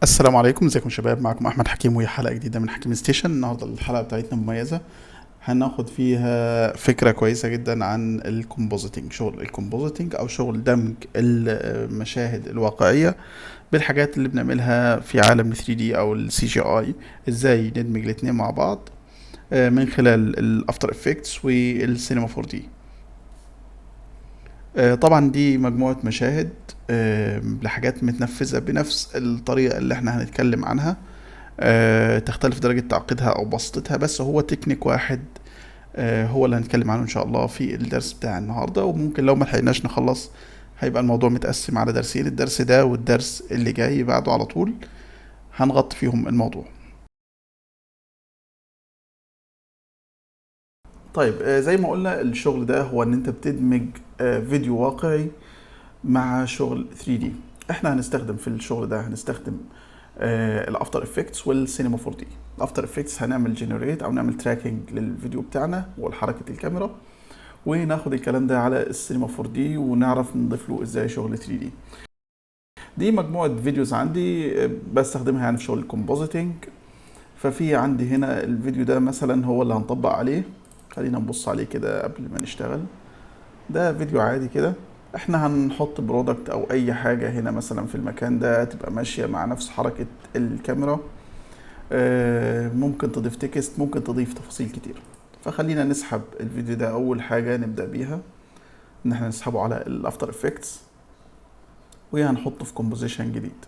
السلام عليكم، ازيكم يا شباب؟ معكم احمد حكيم وهي حلقه جديده من حكيم ستيشن. النهارده الحلقه بتاعتنا مميزه، هناخد فيها فكره كويسه جدا عن الكومبوزيتنج، شغل الكومبوزيتنج او شغل دمج المشاهد الواقعيه بالحاجات اللي بنعملها في عالم 3D او السي جي اي. ازاي ندمج الاتنين مع بعض من خلال الافتر افكتس والسينما 4 دي. طبعا دي مجموعة مشاهد لحاجات متنفذة بنفس الطريقة اللي احنا هنتكلم عنها. تختلف درجة تعقيدها أو بسطتها، بس هو تكنيك واحد هو اللي هنتكلم عنه إن شاء الله في الدرس بتاع النهاردة. وممكن لو ما لحقناش نخلص هيبقى الموضوع متقسم على درسين، الدرس ده والدرس اللي جاي بعده على طول هنغطي فيهم الموضوع. طيب، زي ما قلنا الشغل ده هو ان انت بتدمج فيديو واقعي مع شغل 3D. احنا هنستخدم في الشغل ده هنستخدم الافتر افكتس والسينما 4 دي. الافتر افكتس هنعمل جنريت او نعمل تراكنج للفيديو بتاعنا وحركه الكاميرا، وناخد الكلام ده على السينما 4 دي ونعرف نضيف له ازاي شغل 3 دي. دي مجموعه فيديوز عندي بستخدمها يعني في شغل الكومبوزيتنج. ففي عندي هنا الفيديو ده مثلا هو اللي هنطبق عليه. خلينا نبص عليه كده قبل ما نشتغل. ده فيديو عادي كده، احنا هنحط برودكت او اي حاجة هنا مثلا في المكان ده تبقى ماشية مع نفس حركة الكاميرا. ممكن تضيف تكست، ممكن تضيف تفاصيل كتير. فخلينا نسحب الفيديو ده. اول حاجة نبدأ بيها ان احنا نسحبه على الافتر افكتس وهنحطه في كومبوزيشن جديد.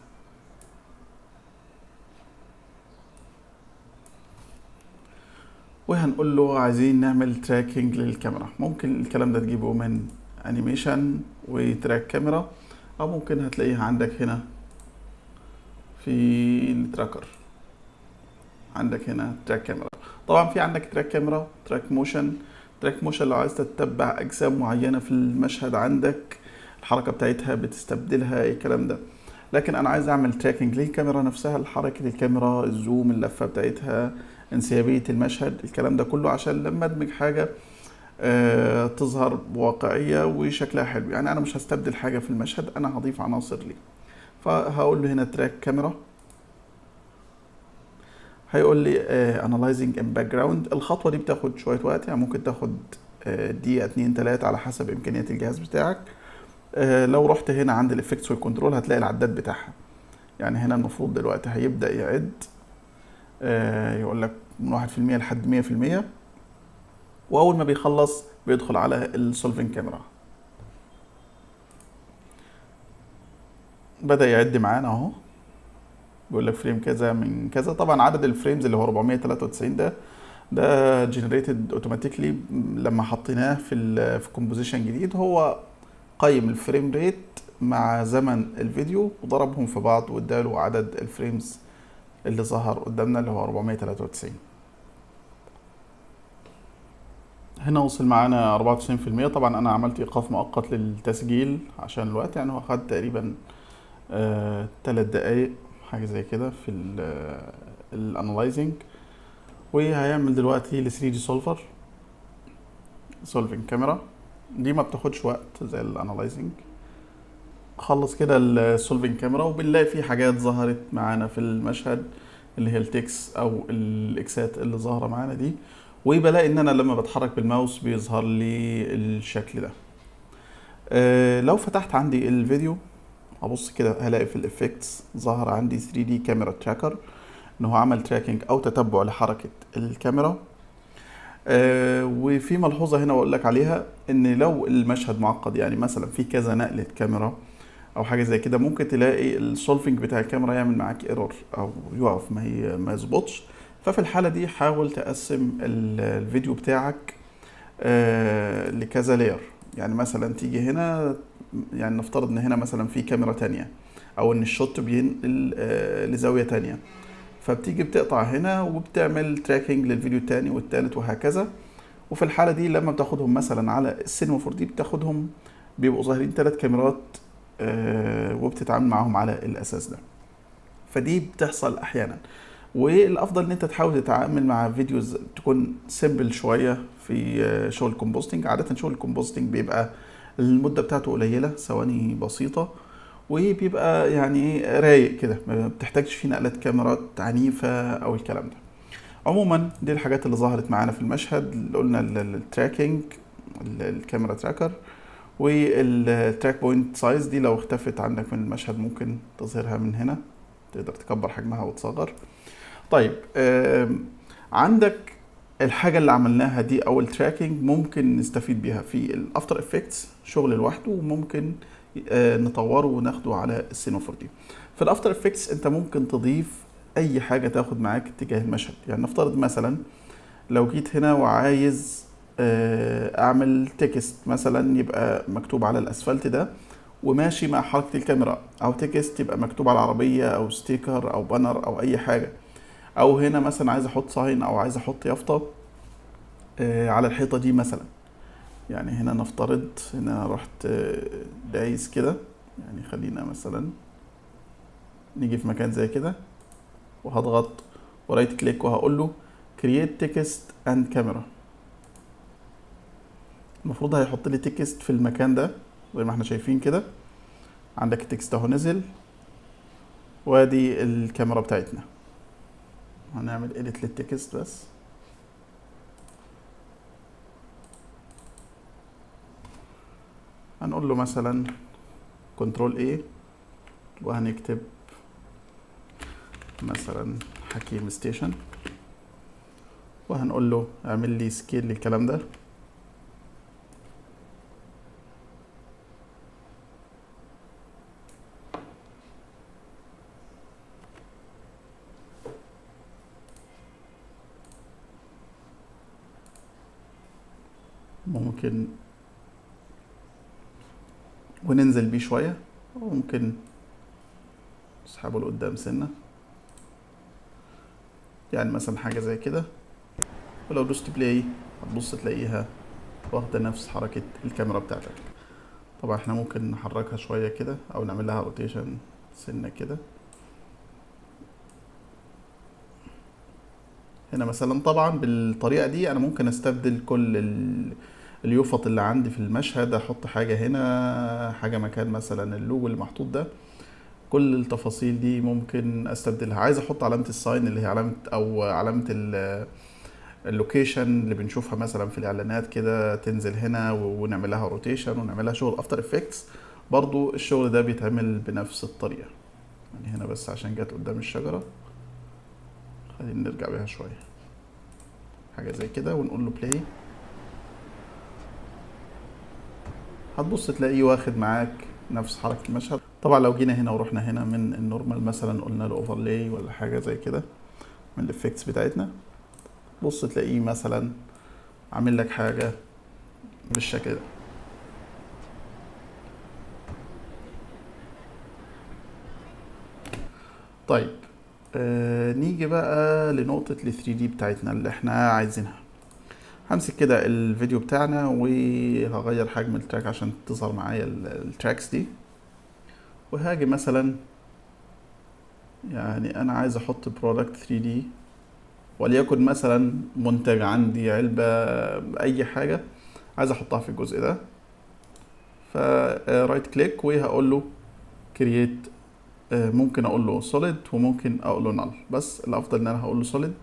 وهنقول له عايزين نعمل تراكنج للكاميرا. ممكن الكلام ده تجيبه من انيميشن وتراك كاميرا، او ممكن هتلاقيها عندك هنا في التراكر. عندك هنا تراك كاميرا. طبعا في عندك تراك كاميرا، تراك موشن. تراك موشن لو عايز تتبع اجزاء معينه في المشهد عندك، الحركه بتاعتها بتستبدلها الكلام ده. لكن انا عايز اعمل تراكنج للكاميرا نفسها، حركه الكاميرا، الزوم، اللفه بتاعتها، انسيابيه المشهد، الكلام ده كله عشان لما ادمج حاجه تظهر بواقعيه وشكلها حلو. يعني انا مش هستبدل حاجه في المشهد، انا هضيف عناصر ليه. فهقول له هنا تراك كاميرا. هيقول لي analyzing in background. الخطوة دي بتاخد شوية وقت، يعني ممكن تاخد دقيقة 2 3 على حسب إمكانيات الجهاز بتاعك. لو رحت هنا عند الإفكتس والكنترول هتلاقي العداد بتاعها. يعني هنا المفروض دلوقتي هيبدأ يعد، يقول لك من 1% لحد 100%. وأول ما بيخلص بيدخل على السولفين كاميرا. بدأ يعد معانا أهو. بيقول لك فريم كذا من كذا. طبعا عدد الفريمز اللي هو 493 ده جنريتد اوتوماتيكلي لما حطيناه في كومبوزيشن جديد. هو قيم الفريم ريت مع زمن الفيديو وضربهم في بعض واداله عدد الفريمز اللي ظهر قدامنا اللي هو 493. هنا وصل معانا 94%. طبعا انا عملت ايقاف مؤقت للتسجيل عشان الوقت، يعني هو خد تقريبا 3 دقايق حاجه زي كده في الانالايزنج. وهيعمل دلوقتي ل 3 دي سولفر، سولفنج كاميرا. دي ما بتاخدش وقت زي الانالايزنج. خلص كده السولفنج كاميرا وبنلاقي في حاجات ظهرت معانا في المشهد اللي هي التكس او الاكسات اللي ظاهره معانا دي. وبلاقي ان انا لما بتحرك بالماوس بيظهر لي الشكل ده. لو فتحت عندي الفيديو ابص كده هلاقي في الافكتس ظهر عندي 3 دي كاميرا تراكر، ان هو عمل تراكنج او تتبع لحركه الكاميرا. وفي ملحوظه هنا اقول لك عليها، ان لو المشهد معقد يعني مثلا في كذا نقله كاميرا او حاجه زي كده، ممكن تلاقي السولفنج بتاع الكاميرا يعمل معاك ايرور او يقف، ما يظبطش. ففي الحاله دي حاول تقسم الفيديو بتاعك لكذا لاير. يعني مثلا تيجي هنا، يعني نفترض ان هنا مثلا في كاميرا تانية، او ان الشوت بينقل لزاويه تانية. فبتيجي بتقطع هنا وبتعمل تراكنج للفيديو التاني والتالت وهكذا. وفي الحاله دي لما بتاخدهم مثلا على السينما 4 دي بتاخدهم بيبقوا ظاهرين 3 كاميرات، وبتتعامل معاهم على الاساس ده. فدي بتحصل احيانا. والافضل ان انت تحاول تتعامل مع فيديوز تكون سيمبل شويه في شغل الكومبوستنج. عاده شغل الكومبوستنج بيبقى المده بتاعته قليله، ثواني بسيطه، وبيبقى يعني ايه رايق كده، ما بتحتاجش فيه نقلات كاميرات عنيفة او الكلام ده. عموما دي الحاجات اللي ظهرت معانا في المشهد، اللي قلنا التراكنج، الكاميرا تراكر، والتراك بوينت سايز دي لو اختفت عندك من المشهد ممكن تظهرها من هنا، تقدر تكبر حجمها وتصغر. طيب عندك الحاجة اللي عملناها دي او التراكنج ممكن نستفيد بيها في الافتر افكتس شغل لوحده، وممكن نطوره وناخده على السينما 4 دي. في الافتر افكتس انت ممكن تضيف اي حاجة تاخد معاك اتجاه المشهد. يعني نفترض مثلا لو جيت هنا وعايز اعمل تكست مثلا يبقى مكتوب على الاسفلت ده وماشي مع حركة الكاميرا، او تكست يبقى مكتوب على العربية او ستيكر او بانر او اي حاجة، او هنا مثلا عايز احط ساين او عايز احط يافطة على الحيطة دي مثلا. يعني هنا نفترض ان انا رحت دايس كده، يعني خلينا مثلا نيجي في مكان زي كده وهضغط ورايت كليك وهقول له create text and camera. المفروض هيحط لي تكست في المكان ده زي ما احنا شايفين كده. عندك التكست اهو نزل، وادي الكاميرا بتاعتنا. هنعمل edit للتكست بس. هنقول له مثلا كنترول A وهنكتب مثلا حكيم ستيشن، وهنقول له اعمل لي سكيل للكلام ده. ممكن وننزل بيه شوية، وممكن نسحبه لقدام سنة، يعني مثلا حاجة زي كده. ولو دوست بلاي هتبص تلاقيها واخدة نفس حركة الكاميرا بتاعتك. طبعا احنا ممكن نحركها شوية كده او نعمل لها روتيشن سنة كده. هنا مثلا طبعا بالطريقة دي انا ممكن استبدل كل اليوفط اللي عندي في المشهد، احط حاجة هنا، حاجة مكان مثلا اللوجو اللي محطوط ده. كل التفاصيل دي ممكن استبدلها. عايز احط علامة الساين اللي هي علامة او علامة اللوكيشن اللي بنشوفها مثلا في الاعلانات كده، تنزل هنا ونعمل لها روتيشن ونعمل لها شغل افتر افكتس. برضو الشغل ده بيتعمل بنفس الطريقة. يعني هنا بس عشان جت قدام الشجرة، خلينا نرجع بيها شوية، حاجة زي كده ونقول له بلاي. هتبص تلاقيه واخد معاك نفس حركة المشهد. طبعا لو جينا هنا ورحنا هنا من النورمال مثلا قلنا له اوفرلاي ولا حاجة زي كده من الافكتس بتاعتنا، بص تلاقيه مثلا عامل لك حاجة بالشكل ده. طيب نيجي بقى لنقطة ال 3D بتاعتنا اللي احنا عايزينها. همسك كده الفيديو بتاعنا وهغير حجم التراك عشان تظهر معايا التراكس دي، وهاجي مثلا يعني انا عايز احط برودكت 3D، وليكن مثلا منتج عندي علبة اي حاجة عايز احطها في الجزء ده. فرايت كليك وهقول له كرييت. ممكن اقول له سوليد وممكن اقول له نال، بس الافضل ان انا هقول له سوليد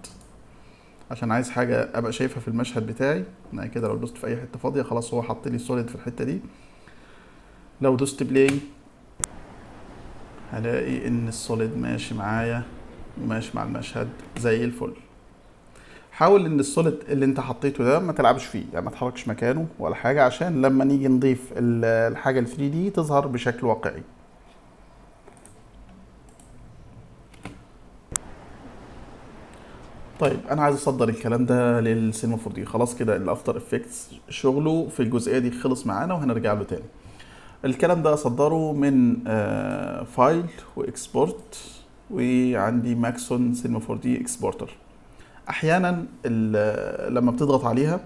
عشان عايز حاجة ابقى شايفها في المشهد بتاعي. انا كده لو دوست في اي حتة فاضية خلاص هو حط لي سوليد في الحتة دي. لو دوست بلاي هلاقي ان السوليد ماشي معايا وماشي مع المشهد زي الفل. حاول ان السوليد اللي انت حطيته ده ما تلعبش فيه، يعني ما تحركش مكانه ولا حاجة، عشان لما نيجي نضيف الحاجة ال 3 دي تظهر بشكل واقعي. طيب انا عايز اصدر الكلام ده للسينما 4 دي. خلاص كده الافتر افكتس شغله في الجزئيه دي خلص معانا وهنرجع له تاني. الكلام ده اصدره من فايل واكسبورت، وعندي ماكسون سينما 4 دي اكسبورتر. احيانا لما بتضغط عليها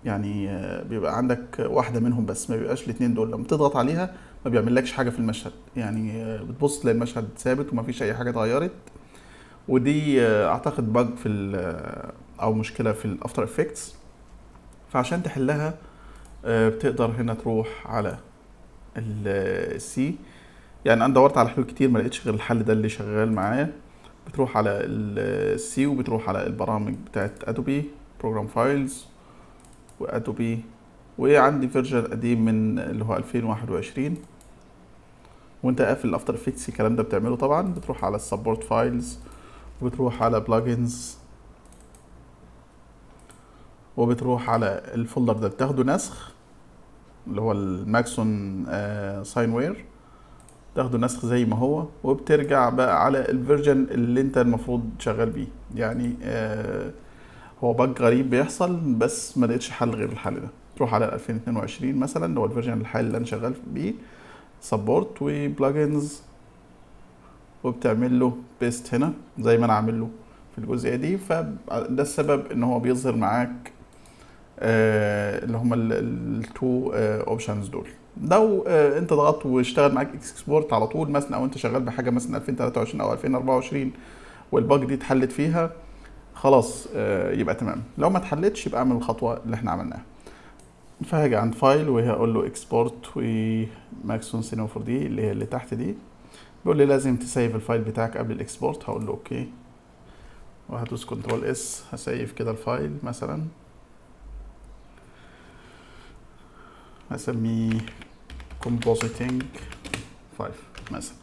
يعني بيبقى عندك واحده منهم بس، ما بيبقاش الاثنين دول. لما بتضغط عليها ما بيعملكش حاجه في المشهد، يعني بتبص تلاقي المشهد ثابت ومفيش اي حاجه اتغيرت. ودي اعتقد بج في او مشكله في الافتر افكتس. فعشان تحلها بتقدر هنا تروح على السي يعني انا دورت على حلول كتير ما لقيتش غير الحل ده اللي شغال معايا. بتروح على السي وبتروح على البرامج بتاعت ادوبي بروجرام فايلز وادوبي، وعندي فيرجن قديم من اللي هو 2021. وانت قافل الافتر افكتس الكلام ده بتعمله طبعا. بتروح على السبورت فايلز وبتروح على بلجنز وبتروح على الفولدر ده بتاخده نسخ اللي هو الماكسون ساين وير، تاخده نسخ زي ما هو وبترجع بقى على الفيرجن اللي انت المفروض شغال بيه. يعني هو باج غريب بيحصل بس ما لقيتش حل غير الحل ده. تروح على 2022 مثلا اللي هو الفيرجن الحالي اللي انا شغال بيه، سبورت وبلجنز، وبتعمل له بيست هنا زي ما انا عامل له في الجزئيه دي. فده السبب ان هو بيظهر معاك اللي هم التو اوبشنز دول. لو انت ضغطت واشتغل معاك اكسبورت على طول مثلا، او انت شغال بحاجه مثلا 2023 او 2024 والباج دي اتحلت فيها، خلاص يبقى تمام. لو ما اتحلتش يبقى اعمل الخطوه اللي احنا عملناها. فهاجي عند فايل وهقول له اكسبورت وماكسون سينما 4 دي اللي هي اللي تحت دي. بيقول لي لازم تسيف الفايل بتاعك قبل الاكسبورت، هقول له اوكي وهدوس كنترول اس. هسيف كده الفايل مثلا، هسميه compositing 5 مثلا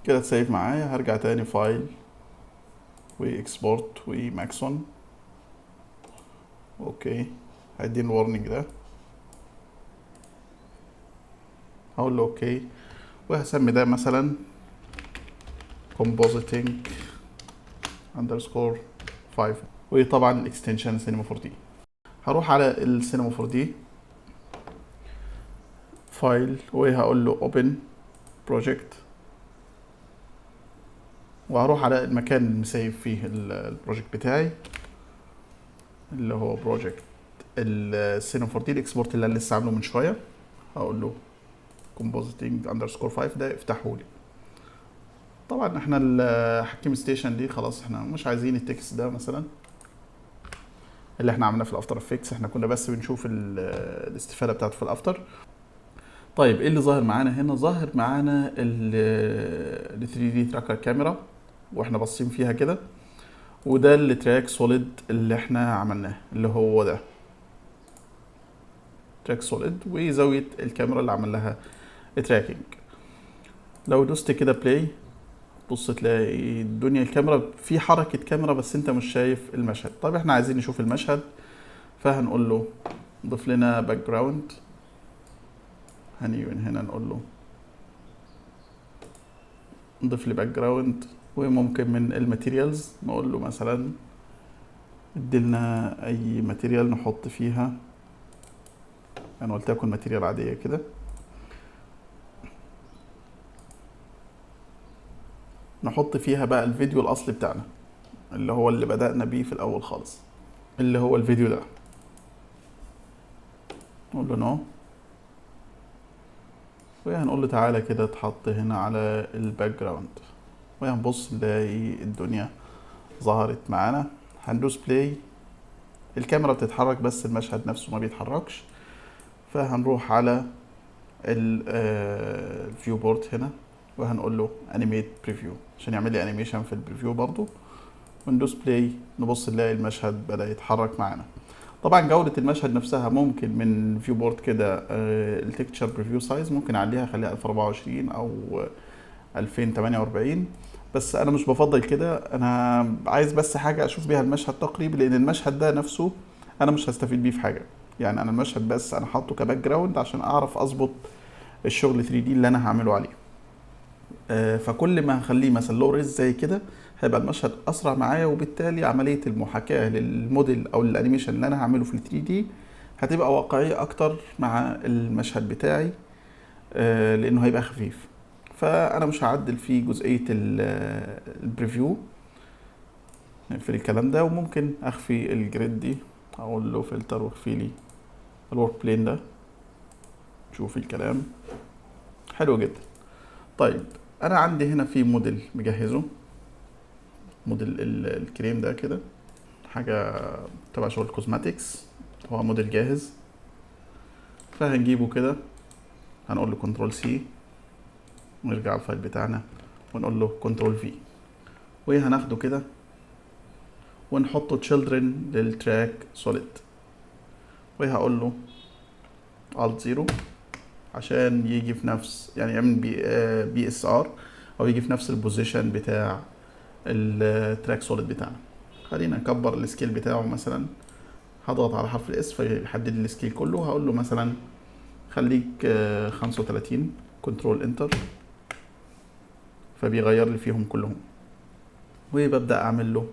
كده. تسيف معايا. هرجع تاني فايل واكسبورت وماكسون. اوكي هيديني الورنينج ده، هقول له اوكي وهسمي ده مثلا compositing underscore 5 وطبعا الاكستنشن سينما 4 دي. هروح على السينما 4 دي فايل وهقول له open project، وهروح على المكان اللي مسيف فيه البروجكت بتاعي اللي هو بروجكت السينما 4 دي الاكسبورت اللي انا لسه عامله من شويه. هقول له compositing underscore 5 ده افتحه لي. طبعا احنا الحكيم ستيشن دي خلاص احنا مش عايزين التكست ده مثلا اللي احنا عملناه في الافتر افكتس، احنا كنا بس بنشوف الاستفاده بتاعته في الافتر. طيب ايه اللي ظاهر معانا هنا؟ ظاهر معانا ال 3 دي تراكر كاميرا واحنا باصين فيها كده، وده التراك سوليد اللي احنا عملناه اللي هو ده تراك سوليد، وزاويه الكاميرا اللي عمل لها تراكنج. لو دوست كده بلاي بص تلاقي الدنيا الكاميرا في حركه كاميرا بس انت مش شايف المشهد. طيب احنا عايزين نشوف المشهد، فهنقول له ضيف لنا باك جراوند. هنيجي من هنا نقول له نضيف لي باك جراوند، وممكن من الماتيريالز نقول له مثلا اديلنا اي ماتيريال نحط فيها. انا قلت لكم ماتيريال عاديه كده. نحط فيها بقى الفيديو الاصلي بتاعنا اللي هو اللي بدأنا بيه في الاول خالص اللي هو الفيديو ده. نقول له نو، وهنقول له تعالى كده اتحط هنا على الباك جراوند، وهنبص نلاقي الدنيا ظهرت معانا. هندوس بلاي، الكاميرا بتتحرك بس المشهد نفسه ما بيتحركش. فهنروح على الفيو بورد هنا وهنقول له انيميت بريفيو عشان يعمل لي انيميشن في البريفيو برضو، وندوس بلاي نبص نلاقي المشهد بدأ يتحرك معانا. طبعا جودة المشهد نفسها ممكن من فيو بورد كده التكتشر بريفيو سايز ممكن اعليها اخليها 1024 او 2048، بس انا مش بفضل كده. انا عايز بس حاجة اشوف بيها المشهد تقريبي، لان المشهد ده نفسه انا مش هستفيد بيه في حاجة. يعني انا المشهد بس انا حاطه كباك جراوند عشان اعرف اظبط الشغل 3 دي اللي انا هعمله عليه. فكل ما هخليه مثلا لو ريز زي كده هيبقى المشهد اسرع معايا، وبالتالي عمليه المحاكاه للموديل او الانيميشن اللي انا هعمله في ال 3 دي هتبقى واقعيه اكتر مع المشهد بتاعي، لانه هيبقى خفيف. فانا مش هعدل فيه جزئيه البريفيو، نقفل الكلام ده. وممكن اخفي الجريد دي، اقول له فلتر واخفي لي الورك بلين ده. شوف الكلام حلو جدا. طيب انا عندي هنا في موديل مجهزه، موديل الكريم ده كده حاجة تبع شغل كوزماتيكس، هو موديل جاهز. فهنجيبه كده هنقول له كنترول سي ونرجع الفايل بتاعنا ونقول له كنترول في، وهناخده كده ونحطه children للتراك سوليد، وهقول له alt 0 عشان يجي في نفس، يعني يعمل بي اس ار او يجي في نفس البوزيشن بتاع التراك سوليد بتاعنا. خلينا نكبر السكيل بتاعه مثلا، هضغط على حرف الاس فيحدد لي السكيل كله. هقول له مثلا خليك 35، كنترول انتر فبيغير لي فيهم كلهم، وببدأ اعمل له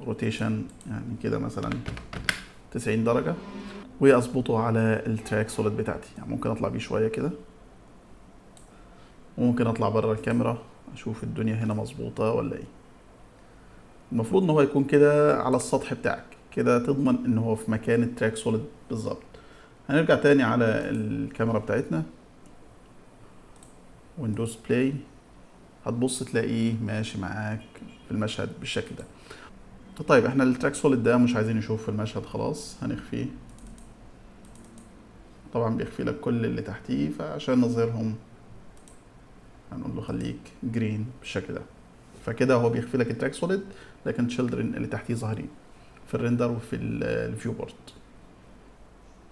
روتيشن يعني كده مثلا 90 درجة، واظبطه على التراك سوليد بتاعتي. يعني ممكن اطلع بيه شوية كده، وممكن اطلع بره الكاميرا اشوف الدنيا هنا مظبوطة ولا ايه. المفروض ان هو يكون كده على السطح بتاعك كده، تضمن ان هو في مكان التراك سوليد بالظبط. هنرجع تاني على الكاميرا بتاعتنا، ويندوز بلاي، هتبص تلاقيه ماشي معاك في المشهد بالشكل ده. طيب احنا التراك سوليد ده مش عايزين نشوف في المشهد، خلاص هنخفيه. طبعا بيخفي لك كل اللي تحتيه، فعشان نظهرهم هنقول له خليك جرين بالشكل ده. فكده هو بيخفي لك التراك سوليد، لكن تشيلدرن اللي تحتيه ظاهرين في الريندر وفي الفيو بورت.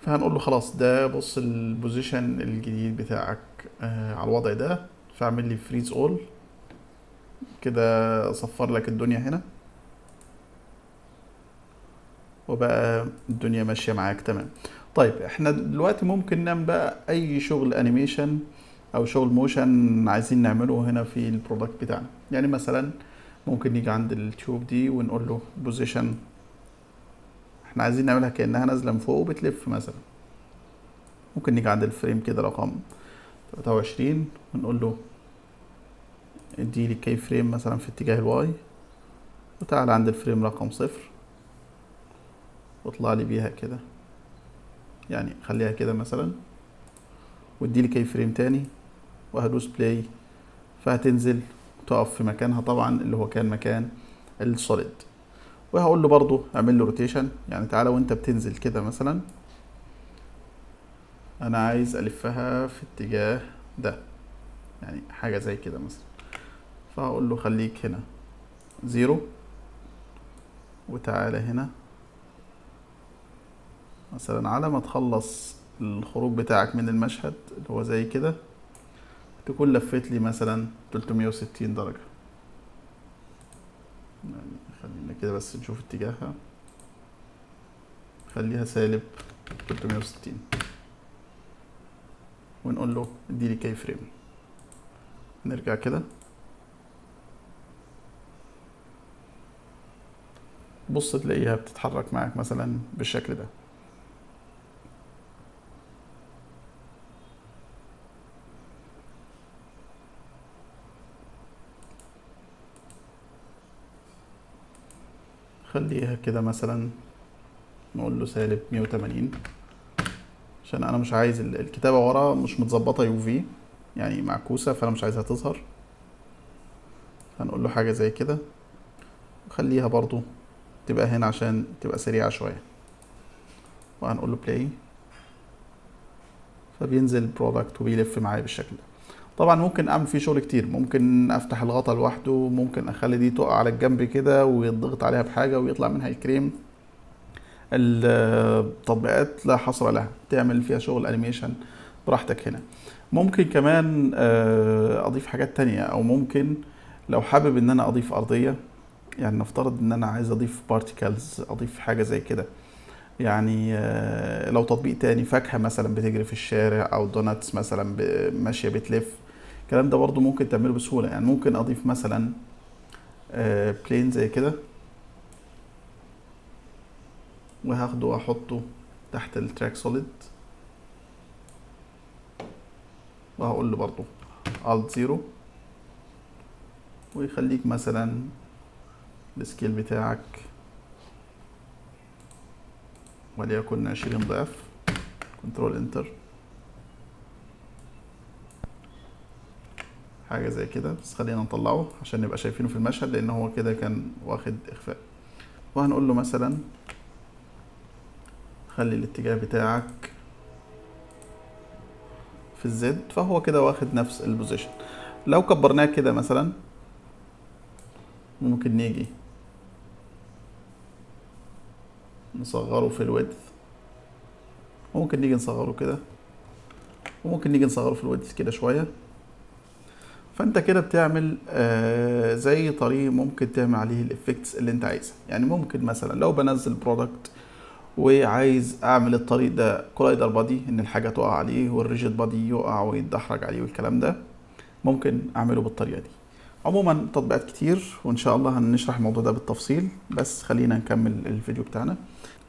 فهنقول له خلاص ده بص البوزيشن الجديد بتاعك على الوضع ده، فاعمل لي فريز اول كده، صفر لك الدنيا هنا، وبقى الدنيا ماشيه معاك تمام. طيب احنا دلوقتي ممكن نعمل بقى اي شغل انيميشن او شغل موشن عايزين نعمله هنا في البرودكت بتاعنا. يعني مثلا ممكن نيجي عند التيوب دي ونقول له بوزيشن، احنا عايزين نعملها كأنها نازلة من فوق وبتلف مثلا. ممكن نيجي عند الفريم كده رقم 23 ونقول له ادي لي كي فريم مثلا في اتجاه الواي، وتعالى عند الفريم رقم 0 واطلع لي بيها كده، يعني خليها كده مثلا، وادي لي كي فريم تاني وهدوس بلاي، فهتنزل وتقف في مكانها طبعا اللي هو كان مكان السوليد. وهقول له برضو اعمل له روتيشن، يعني تعالى وانت بتنزل كده مثلا انا عايز الفها في اتجاه ده، يعني حاجة زي كده مثلا. فهقول له خليك هنا 0، وتعالى هنا مثلا على ما تخلص الخروج بتاعك من المشهد اللي هو زي كده، تكون لفت لي مثلا 360 درجة. يعني خلينا كده بس نشوف اتجاهها، خليها سالب 360 ونقول له اديلي كي فريم. نرجع كده، بص تلاقيها بتتحرك معاك مثلا بالشكل ده. خليها كده مثلا نقول له سالب 180، عشان انا مش عايز الكتابة ورا مش متظبطة يو في، يعني معكوسة، فانا مش عايزها تظهر. هنقول له حاجة زي كده، وخليها برضو تبقى هنا عشان تبقى سريعة شوية، وهنقول له بلاي، فبينزل برودكت وبيلف معايا بالشكل ده. طبعا ممكن اعمل فيه شغل كتير، ممكن افتح الغطا لوحده، ممكن اخلي دي تقع على الجنب كده ويضغط عليها بحاجة ويطلع منها الكريم. التطبيقات لا حصر لها، تعمل فيها شغل انيميشن براحتك هنا. ممكن كمان اضيف حاجات تانية، او ممكن لو حابب ان انا اضيف ارضية، يعني نفترض ان انا عايز اضيف بارتيكلز، اضيف حاجة زي كده. يعني لو تطبيق تاني فاكهة مثلا بتجري في الشارع، او دوناتس مثلا ماشية بتلف، الكلام ده برضو ممكن تعمله بسهولة. يعني ممكن اضيف مثلا بلين زي كده، وهاخده واحطه تحت التراك سوليد، وهقول له برضو alt 0، ويخليك مثلا السكيل بتاعك وليكن 20 ضعف، كنترول انتر، حاجة زي كده. بس خلينا نطلعه عشان نبقى شايفينه في المشهد، لان هو كده كان واخد اخفاء. وهنقول له مثلا خلي الاتجاه بتاعك في الزد، فهو كده واخد نفس البوزيشن. لو كبرناه كده مثلا ممكن نيجي نصغره في الويدث، وممكن نيجي نصغره كده، وممكن نيجي نصغره في الويدث كده شوية. فانت كده بتعمل زي طريق ممكن تعمل عليه الافكتس اللي انت عايزها. يعني ممكن مثلا لو بنزل برودكت وعايز اعمل الطريق ده كولايدر بادي، ان الحاجة تقع عليه والريجيد بادي يقع ويتدحرج عليه والكلام ده، ممكن اعمله بالطريقة دي. عموما تطبيقات كتير، وان شاء الله هنشرح الموضوع ده بالتفصيل، بس خلينا نكمل الفيديو بتاعنا.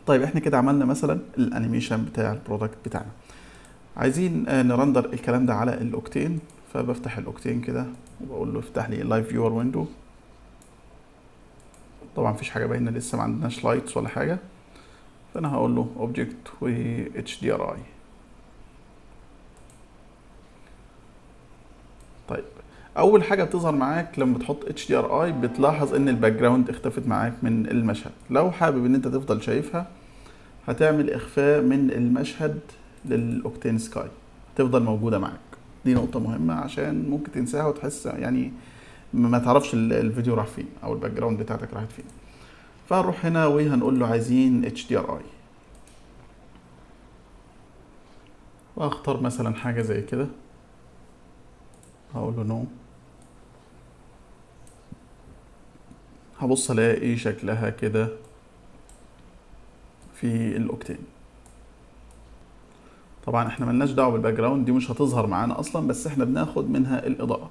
طيب احنا كده عملنا مثلا الانيميشن بتاع البرودكت بتاعنا، عايزين نرندر الكلام ده على الاوكتين. فبفتح الاوكتين كده وبقول له افتح لي اللايف فيور ويندو. طبعا مفيش حاجه باينه لسه، ما عندناش لايتس ولا حاجه، فانا هقول له اوبجكت و اتش دي ار اي. طيب اول حاجه بتظهر معاك لما بتحط اتش دي ار اي، بتلاحظ ان الباك جراوند اختفت معاك من المشهد. لو حابب ان انت تفضل شايفها، هتعمل اخفاء من المشهد للاوكتين سكاي، تفضل موجوده معاك. دي نقطه مهمه عشان ممكن تنساها وتحس يعني ما تعرفش الفيديو راح فين او الباك جراوند بتاعتك راحت فين. فهنروح هنا وهنقول له عايزين اتش دي ار اي، واختار مثلا حاجه زي كده، هقول له نو. هبص الاقي شكلها كده في الاوكتين. طبعا احنا ملناش دعوه بالباك جراوند، دي مش هتظهر معانا اصلا، بس احنا بناخد منها الاضاءه.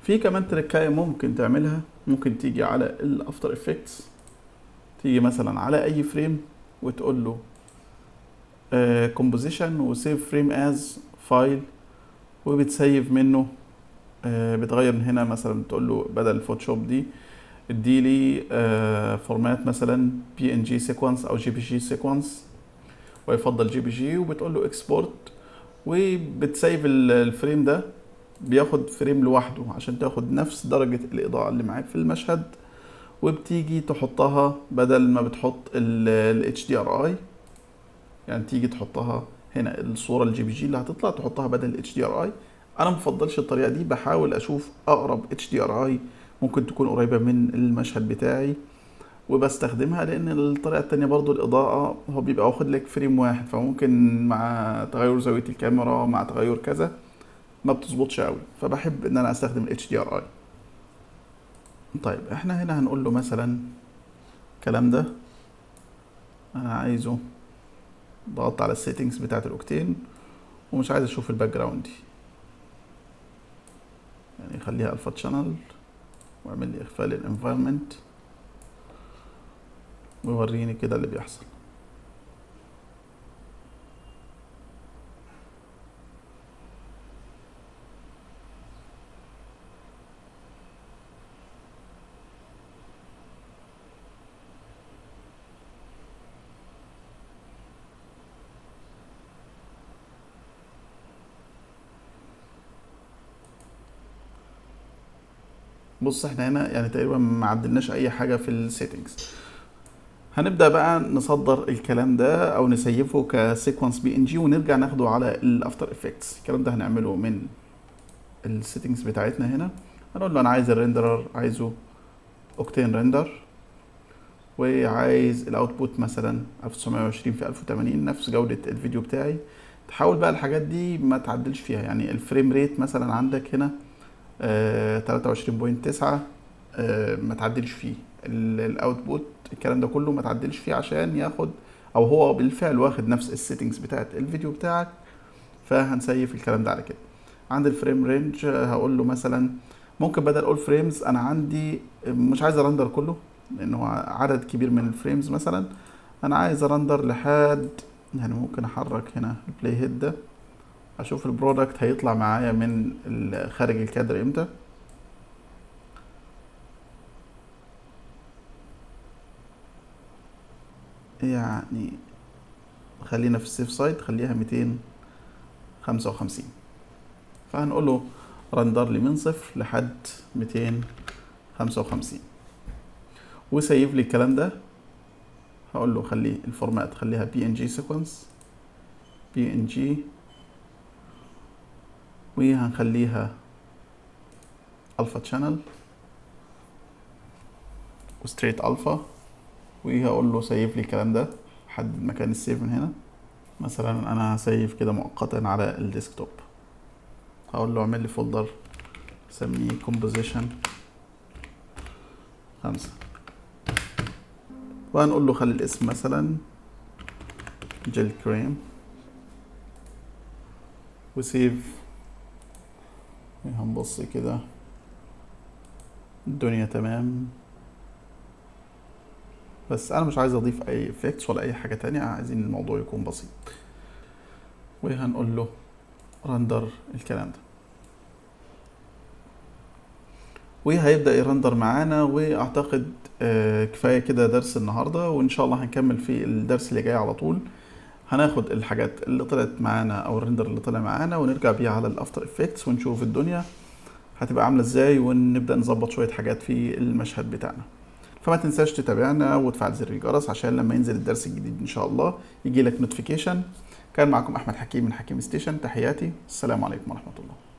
في كمان تركايه ممكن تعملها، ممكن تيجي على الافتر افكتس، تيجي مثلا على اي فريم وتقول له كومبوزيشن وسيف فريم از فايل، وبتسيف منه. بتغير من هنا مثلا، بتقول له بدل الفوتوشوب دي اديلي فورمات مثلا بي ان جي سيكونس او جي بي جي سيكونس، ويفضل جي بي جي، وبتقول له اكسبورت، وبتسيف الفريم ده، بياخد فريم لوحده عشان تاخد نفس درجة الإضاءة اللي معاك في المشهد، وبتيجي تحطها بدل ما بتحط ال HDRI، يعني تيجي تحطها هنا الصورة الجي بي جي اللي هتطلع تحطها بدل ال HDRI. أنا مفضلش الطريقة دي، بحاول أشوف أقرب HDRI ممكن تكون قريبة من المشهد بتاعي وبستخدمها، لأن الطريقة التانية برضو الإضاءة هو بيبقى واخد لك فريم واحد، فممكن مع تغير زاوية الكاميرا مع تغير كذا ما بتظبطش قوي، فبحب ان انا استخدم ال HDRI. طيب احنا هنا هنقول له مثلا الكلام ده انا عايزه، ضغطت على السيتنجز بتاعت الاوكتين ومش عايز اشوف الباك جراوند دي، يعني خليها الفا تشانل، واعمل لي اخفاء للانفايرمنت، ويوريني كده اللي بيحصل. بص احنا هنا يعني تقريبا ما عدلناش اي حاجه في السيتنجز. هنبدا بقى نصدر الكلام ده او نسيفه كسيكونس بي ان جي، ونرجع ناخده على الافتر افكتس. الكلام ده هنعمله من السيتنجز بتاعتنا هنا. هنقول له انا عايز الريندرر، عايزه اوكتين ريندر، وعايز الاوتبوت مثلا 1920 في 1080 نفس جودة الفيديو بتاعي. تحاول بقى الحاجات دي ما تعدلش فيها، يعني الفريم ريت مثلا عندك هنا 23.9 ما تعدلش فيه. الاوتبوت الكلام ده كله ما تعدلش فيه عشان ياخد، او هو بالفعل واخد نفس السيتنجز بتاعت الفيديو بتاعك، فهنسيف الكلام ده على كده. عند الفريم رينج هقول له مثلا ممكن بدل اول فريمز، انا عندي مش عايز ارندر كله لان هو عدد كبير من الفريمز، مثلا انا عايز ارندر لحد، يعني ممكن احرك هنا البلاي هيد ده اشوف البرودكت هيطلع معايا من خارج الكادر امتى. يعني خلينا في السيف سايد، خليها 255. فهنقول له رندر لي من 0 لحد 255 وسيف لي الكلام ده. هقول له خلي الفورمات خليها بي ان جي سيكونس، بي ان جي، وهنخليها الفا تشانل وستريت الفا، وهقول له سيف لي الكلام ده، حدد مكان السيف من هنا. مثلا انا هسيف كده مؤقتا على الديسكتوب، هقول له اعمل لي فولدر سميه composition 5، وهنقول له خلي الاسم مثلا جيل كريم وسيف. هنبص كده الدنيا تمام، بس انا مش عايز اضيف اي افكتس ولا اي حاجة تانية، عايزين الموضوع يكون بسيط. وهنقول له رندر الكلام ده، وهيبدأ يرندر معانا. واعتقد كفاية كده درس النهاردة، وان شاء الله هنكمل في الدرس اللي جاي على طول. هناخد الحاجات اللي طلعت معانا او الرندر اللي طلع معانا ونرجع بيها على الافتر افكتس ونشوف الدنيا هتبقى عاملة ازاي، ونبدأ نظبط شوية حاجات في المشهد بتاعنا. فما تنساش تتابعنا وتفعل زر الجرس عشان لما ينزل الدرس الجديد ان شاء الله يجي لك نوتيفيكيشن. كان معكم احمد حكيم من حكيم ستيشن، تحياتي، السلام عليكم ورحمة الله.